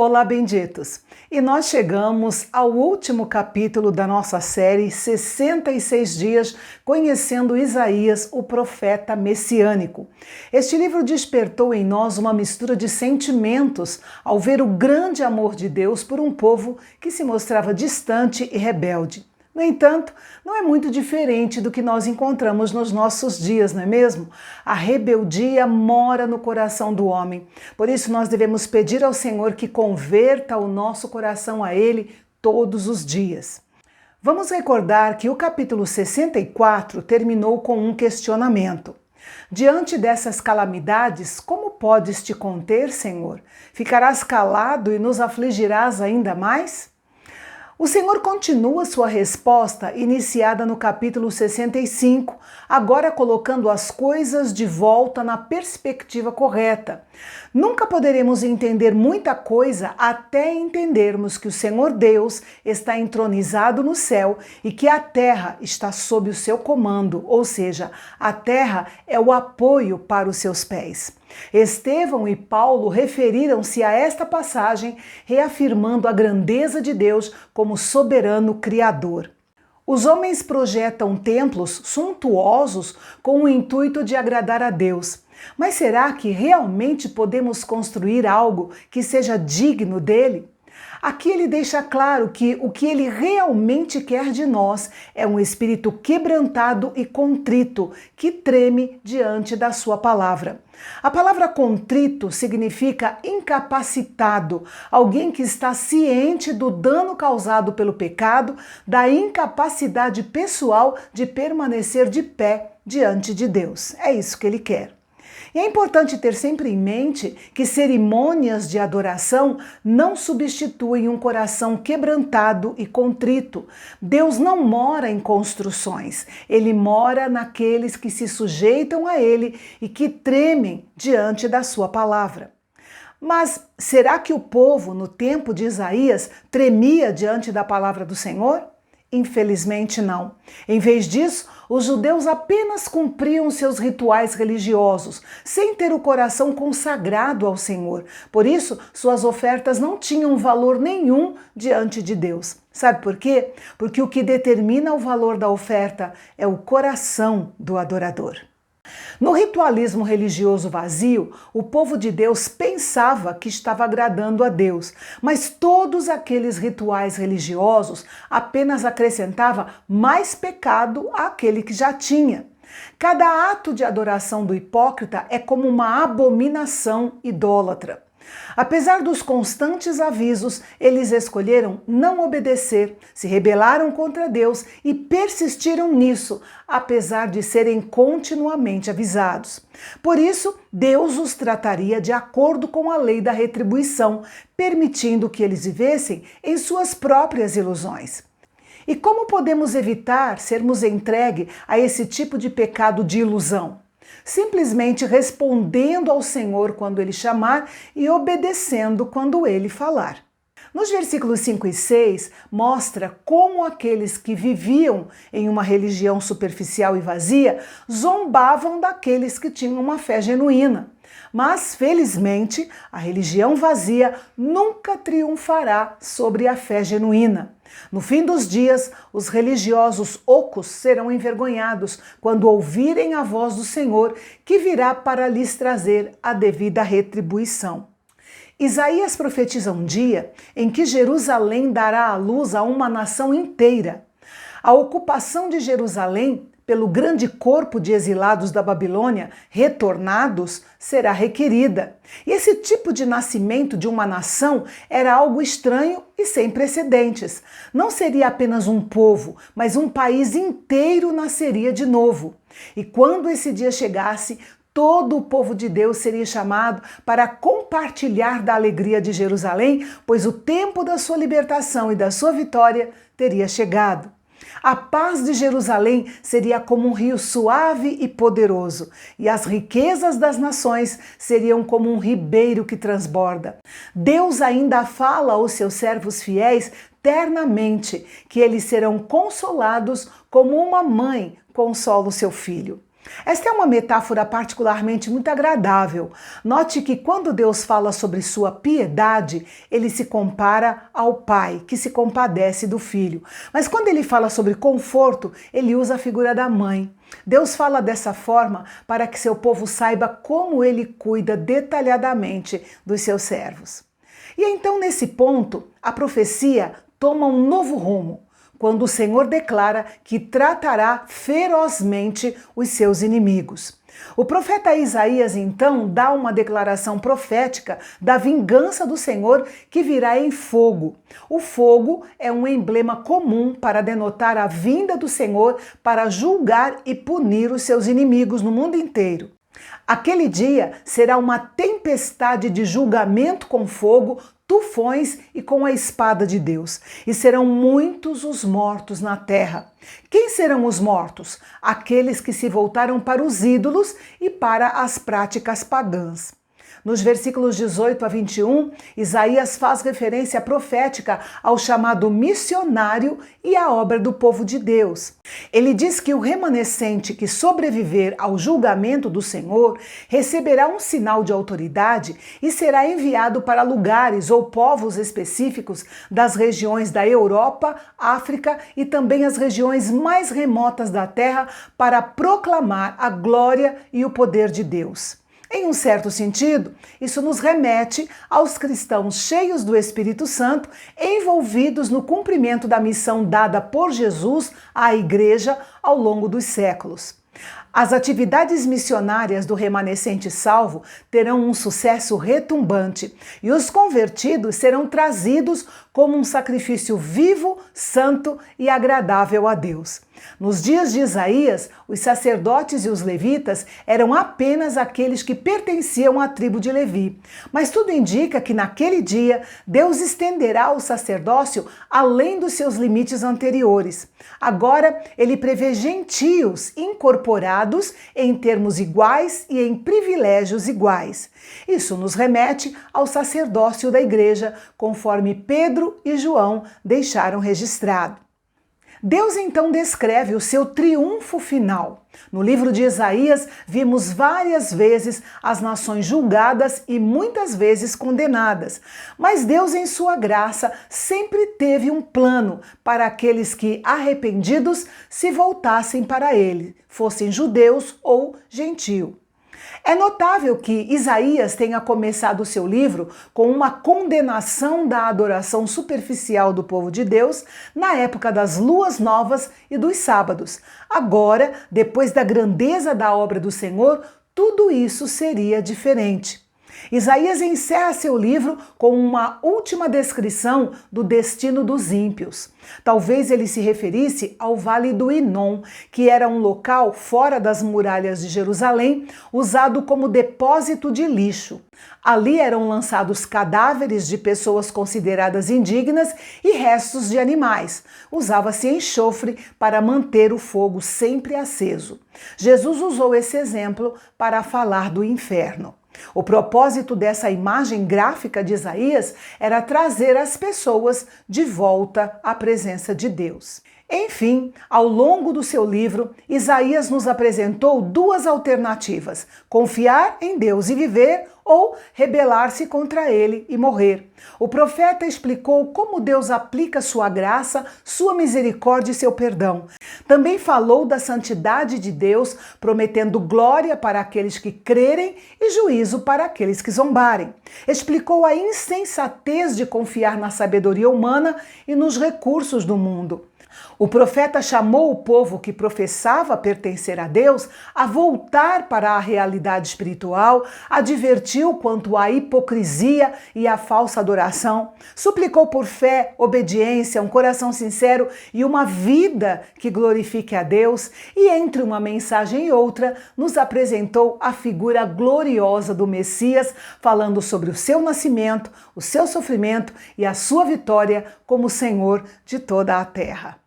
Olá, benditos! E nós chegamos ao último capítulo da nossa série 66 dias conhecendo Isaías, o profeta messiânico. Este livro despertou em nós uma mistura de sentimentos ao ver o grande amor de Deus por um povo que se mostrava distante e rebelde. No entanto, não é muito diferente do que nós encontramos nos nossos dias, não é mesmo? A rebeldia mora no coração do homem. Por isso nós devemos pedir ao Senhor que converta o nosso coração a Ele todos os dias. Vamos recordar que o capítulo 64 terminou com um questionamento. Diante dessas calamidades, como podes te conter, Senhor? Ficarás calado e nos afligirás ainda mais? O Senhor continua sua resposta iniciada no capítulo 65, agora colocando as coisas de volta na perspectiva correta. Nunca poderemos entender muita coisa até entendermos que o Senhor Deus está entronizado no céu e que a terra está sob o seu comando, ou seja, a terra é o apoio para os seus pés. Estevão e Paulo referiram-se a esta passagem, reafirmando a grandeza de Deus como soberano criador. Os homens projetam templos suntuosos com o intuito de agradar a Deus. Mas será que realmente podemos construir algo que seja digno dele? Aqui ele deixa claro que o que ele realmente quer de nós é um espírito quebrantado e contrito, que treme diante da sua palavra. A palavra contrito significa incapacitado, alguém que está ciente do dano causado pelo pecado, da incapacidade pessoal de permanecer de pé diante de Deus. É isso que ele quer. E é importante ter sempre em mente que cerimônias de adoração não substituem um coração quebrantado e contrito. Deus não mora em construções, Ele mora naqueles que se sujeitam a Ele e que tremem diante da sua palavra. Mas será que o povo, no tempo de Isaías, tremia diante da palavra do Senhor? Infelizmente não. Em vez disso, os judeus apenas cumpriam seus rituais religiosos, sem ter o coração consagrado ao Senhor. Por isso, suas ofertas não tinham valor nenhum diante de Deus. Sabe por quê? Porque o que determina o valor da oferta é o coração do adorador. No ritualismo religioso vazio, o povo de Deus pensava que estava agradando a Deus, mas todos aqueles rituais religiosos apenas acrescentavam mais pecado àquele que já tinha. Cada ato de adoração do hipócrita é como uma abominação idólatra. Apesar dos constantes avisos, eles escolheram não obedecer, se rebelaram contra Deus e persistiram nisso, apesar de serem continuamente avisados. Por isso, Deus os trataria de acordo com a lei da retribuição, permitindo que eles vivessem em suas próprias ilusões. E como podemos evitar sermos entregues a esse tipo de pecado de ilusão? Simplesmente respondendo ao Senhor quando Ele chamar e obedecendo quando Ele falar. Nos versículos 5 e 6, mostra como aqueles que viviam em uma religião superficial e vazia zombavam daqueles que tinham uma fé genuína. Mas, felizmente, a religião vazia nunca triunfará sobre a fé genuína. No fim dos dias, os religiosos ocos serão envergonhados quando ouvirem a voz do Senhor, que virá para lhes trazer a devida retribuição. Isaías profetiza um dia em que Jerusalém dará à luz a uma nação inteira. A ocupação de Jerusalém pelo grande corpo de exilados da Babilônia retornados será requerida. E esse tipo de nascimento de uma nação era algo estranho e sem precedentes. Não seria apenas um povo, mas um país inteiro nasceria de novo. E quando esse dia chegasse, todo o povo de Deus seria chamado para compartilhar da alegria de Jerusalém, pois o tempo da sua libertação e da sua vitória teria chegado. A paz de Jerusalém seria como um rio suave e poderoso, e as riquezas das nações seriam como um ribeiro que transborda. Deus ainda fala aos seus servos fiéis ternamente que eles serão consolados como uma mãe consola o seu filho. Esta é uma metáfora particularmente muito agradável. Note que quando Deus fala sobre sua piedade, ele se compara ao pai, que se compadece do filho. Mas quando ele fala sobre conforto, ele usa a figura da mãe. Deus fala dessa forma para que seu povo saiba como ele cuida detalhadamente dos seus servos. E então, nesse ponto, a profecia toma um novo rumo, quando o Senhor declara que tratará ferozmente os seus inimigos. O profeta Isaías, então, dá uma declaração profética da vingança do Senhor que virá em fogo. O fogo é um emblema comum para denotar a vinda do Senhor para julgar e punir os seus inimigos no mundo inteiro. Aquele dia será uma tempestade de julgamento com fogo, tufões e com a espada de Deus. E serão muitos os mortos na terra. Quem serão os mortos? Aqueles que se voltaram para os ídolos e para as práticas pagãs. Nos versículos 18 a 21, Isaías faz referência profética ao chamado missionário e à obra do povo de Deus. Ele diz que o remanescente que sobreviver ao julgamento do Senhor receberá um sinal de autoridade e será enviado para lugares ou povos específicos das regiões da Europa, África e também as regiões mais remotas da terra para proclamar a glória e o poder de Deus. Em um certo sentido, isso nos remete aos cristãos cheios do Espírito Santo, envolvidos no cumprimento da missão dada por Jesus à Igreja ao longo dos séculos. As atividades missionárias do remanescente salvo terão um sucesso retumbante e os convertidos serão trazidos como um sacrifício vivo, santo e agradável a Deus. Nos dias de Isaías, os sacerdotes e os levitas eram apenas aqueles que pertenciam à tribo de Levi. Mas tudo indica que naquele dia Deus estenderá o sacerdócio além dos seus limites anteriores. Agora, ele prevê gentios incorporados em termos iguais e em privilégios iguais. Isso nos remete ao sacerdócio da igreja, conforme Pedro e João deixaram registrado. Deus então descreve o seu triunfo final. No livro de Isaías, vimos várias vezes as nações julgadas e muitas vezes condenadas. Mas Deus, em sua graça, sempre teve um plano para aqueles que, arrependidos, se voltassem para ele, fossem judeus ou gentios. É notável que Isaías tenha começado o seu livro com uma condenação da adoração superficial do povo de Deus na época das luas novas e dos sábados. Agora, depois da grandeza da obra do Senhor, tudo isso seria diferente. Isaías encerra seu livro com uma última descrição do destino dos ímpios. Talvez ele se referisse ao Vale do Inom, que era um local fora das muralhas de Jerusalém, usado como depósito de lixo. Ali eram lançados cadáveres de pessoas consideradas indignas e restos de animais. Usava-se enxofre para manter o fogo sempre aceso. Jesus usou esse exemplo para falar do inferno. O propósito dessa imagem gráfica de Isaías era trazer as pessoas de volta à presença de Deus. Enfim, ao longo do seu livro, Isaías nos apresentou duas alternativas: confiar em Deus e viver ou rebelar-se contra ele e morrer. O profeta explicou como Deus aplica sua graça, sua misericórdia e seu perdão. Também falou da santidade de Deus, prometendo glória para aqueles que crerem e juízo para aqueles que zombarem. Explicou a insensatez de confiar na sabedoria humana e nos recursos do mundo. O profeta chamou o povo que professava pertencer a Deus a voltar para a realidade espiritual, advertiu quanto à hipocrisia e à falsa adoração, suplicou por fé, obediência, um coração sincero e uma vida que glorifique a Deus, e entre uma mensagem e outra nos apresentou a figura gloriosa do Messias, falando sobre o seu nascimento, o seu sofrimento e a sua vitória como Senhor de toda a terra.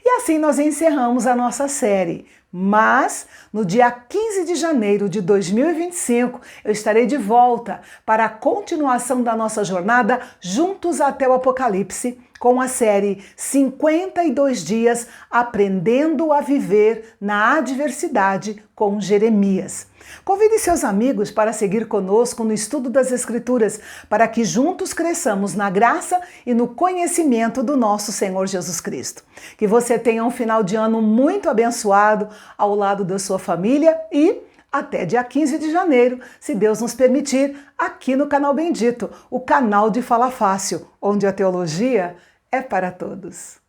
E assim nós encerramos a nossa série Mas, no dia 15 de janeiro de 2025, eu estarei de volta para a continuação da nossa jornada juntos até o Apocalipse, com a série 52 Dias Aprendendo a Viver na Adversidade com Jeremias. Convide seus amigos para seguir conosco no estudo das Escrituras, para que juntos cresçamos na graça e no conhecimento do nosso Senhor Jesus Cristo. Que você tenha um final de ano muito abençoado ao lado da sua família e até dia 15 de janeiro, se Deus nos permitir, aqui no Canal Bendito, o canal de Fala Fácil, onde a teologia é para todos.